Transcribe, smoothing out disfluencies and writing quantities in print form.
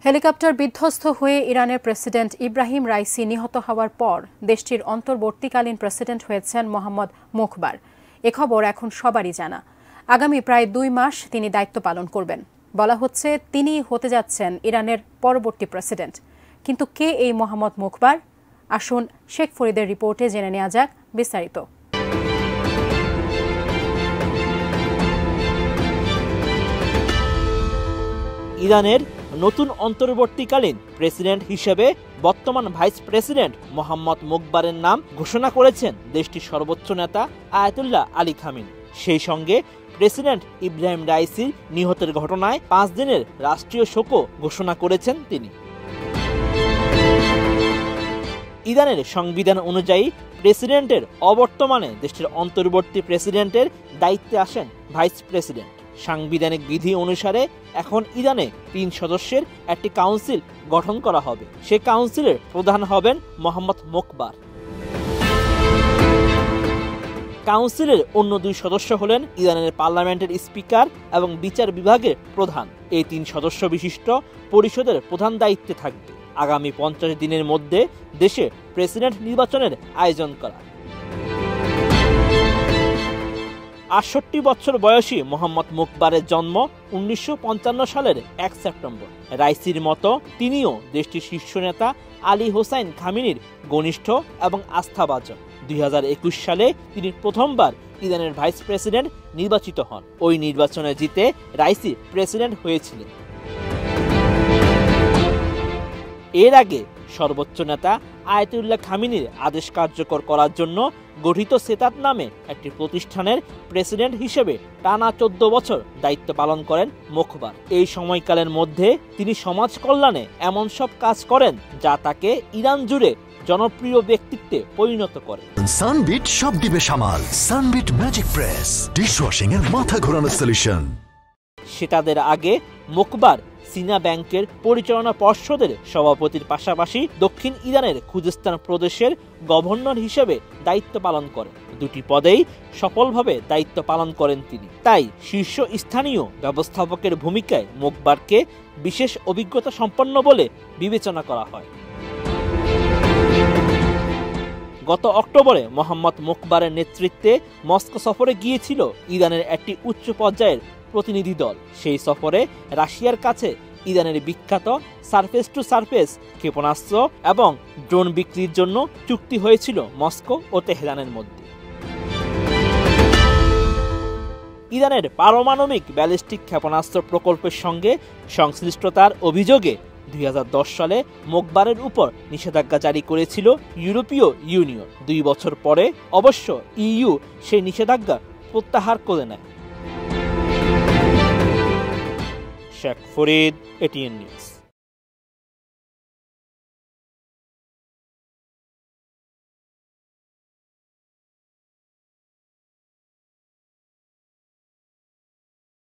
Helicopter বিধ্বস্ত হয়ে ইরানের প্রেসিডেন্ট ইব্রাহিম রাইসি নিহত হওয়ার পর দেশটির অন্তর্বর্তীকালীন প্রেসিডেন্ট হয়েছেন মোহাম্মদ মুখবার। এ খবর এখন সবারই জানা। আগামী প্রায় 2 মাস তিনি দায়িত্ব পালন করবেন। বলা হচ্ছে তিনি হতে যাচ্ছেন ইরানের পরবর্তী প্রেসিডেন্ট। কিন্তু কে এই মোহাম্মদ মুখবার? আসুন শেখ ফরিদের রিপোর্টে জেনে নেওয়া যাক বিস্তারিত। ইরানের নতুন অন্তর্বর্তীকালীন প্রেসিডেন্ট হিসেবে বর্তমান ভাইস প্রেসিডেন্ট মোহাম্মদ মুখবারের নাম ঘোষণা করেছেন দেশটির সর্বোচ্চ নেতা আয়াতুল্লাহ আলী খামেনি। সেই সঙ্গে প্রেসিডেন্ট ইব্রাহিম রাইসির নিহতের ঘটনায় 5 দিনের রাষ্ট্রীয় শোকও ঘোষণা করেছেন তিনি। ইরানের সংবিধান অনুযায়ী প্রেসিডেন্টের অবর্তমানে দেশটির অন্তর্বর্তী প্রেসিডেন্টের দায়িত্বে আসেন ভাইস প্রেসিডেন্ট। সাংবিধানিক বিধি অনুসারে এখন ইরানে 3 সদস্যের একটি কাউন্সিল গঠন করা হবে। সে কাউন্সিলের প্রধান হবেন মোহাম্মদ মুখবার। কাউন্সিলের অন্য 2 সদস্য হলেন ইরানের পার্লামেন্টের স্পিকার এবং বিচার বিভাগের প্রধান। এই 3 সদস্য বিশিষ্ট পরিষদের প্রধান দায়িত্বে থাকবে আগামী 50 দিনের মধ্যে দেশে প্রেসিডেন্ট নির্বাচনের আয়োজন করা। 68 বছর বয়সী মোহাম্মদ মুখবারের জন্ম 1955 সালের 1 সেপ্টেম্বর। রাইসির মতো তিনিও দেশটির শীর্ষ নেতা আলী হোসাইন খামেনির ঘনিষ্ঠ এবং আস্থাভাজন। 2021 সালে তিনি প্রথমবার ইরানের ভাইস প্রেসিডেন্ট নির্বাচিত হন। ওই নির্বাচনে জিতে রাইসি প্রেসিডেন্ট হয়েছিলেন। এর আগে সর্বোচ্চ নেতা আয়াতুল্লাহ খামেনির আদেশ কার্যকর করার জন্য গঠিত সেতাত নামে একটি প্রতিষ্ঠানের প্রেসিডেন্ট হিসেবে টানা 14 বছর দায়িত্ব পালন করেন মুখবার। এই সময়কালের মধ্যে তিনি সমাজ কল্যাণে এমন সব কাজ করেন যা তাকে ইরান জুড়ে জনপ্রিয় ব্যক্তিত্বে পরিণত করে। সানবিট সব দিবে সামাল। সানবিট ম্যাজিক প্রেস ডিশওয়াশিং এর মাথা ঘোরানোর সলিউশন। সেটাদের আগে মুখবার চীনা ব্যাংকের পরিচালনা পর্ষদের সভাপতির পাশাপাশি দক্ষিণ ইরানের খুজেস্তান প্রদেশের গভর্নর হিসেবে দায়িত্ব পালন করেন। 2টি পদেই সফলভাবে দায়িত্ব পালন করেন তিনি। তাই শীর্ষ স্থানীয় ব্যবস্থাপকের ভূমিকায় মুখবারকে বিশেষ অভিজ্ঞতা সম্পন্ন বলে বিবেচনা করা হয়। গত অক্টোবরে মোহাম্মদ মুখবারের নেতৃত্বে মস্কো সফরে গিয়েছিল ইরানের একটি উচ্চ পর্যায়ের প্রতিনিধি দল। সেই সফরে রাশিয়ার কাছে ইরানের বিখ্যাত সারফেস টু সারফেস ক্ষেপণাস্ত্র এবং ড্রোন বিক্রির জন্য চুক্তি হয়েছিল মস্কো ও তেহরানের মধ্যে। ইরানের পারমাণবিক ব্যালিস্টিক ক্ষেপণাস্ত্র প্রকল্পের সঙ্গে সংশ্লিষ্টতার অভিযোগে 2010 সালে মুখবারের উপর নিষেধাজ্ঞা জারি করেছিল ইউরোপীয় ইউনিয়ন। 2 বছর পরে অবশ্য ইইউ সেই নিষেধাজ্ঞা প্রত্যাহার করে নেয়। Sheikh Farid, ATN news.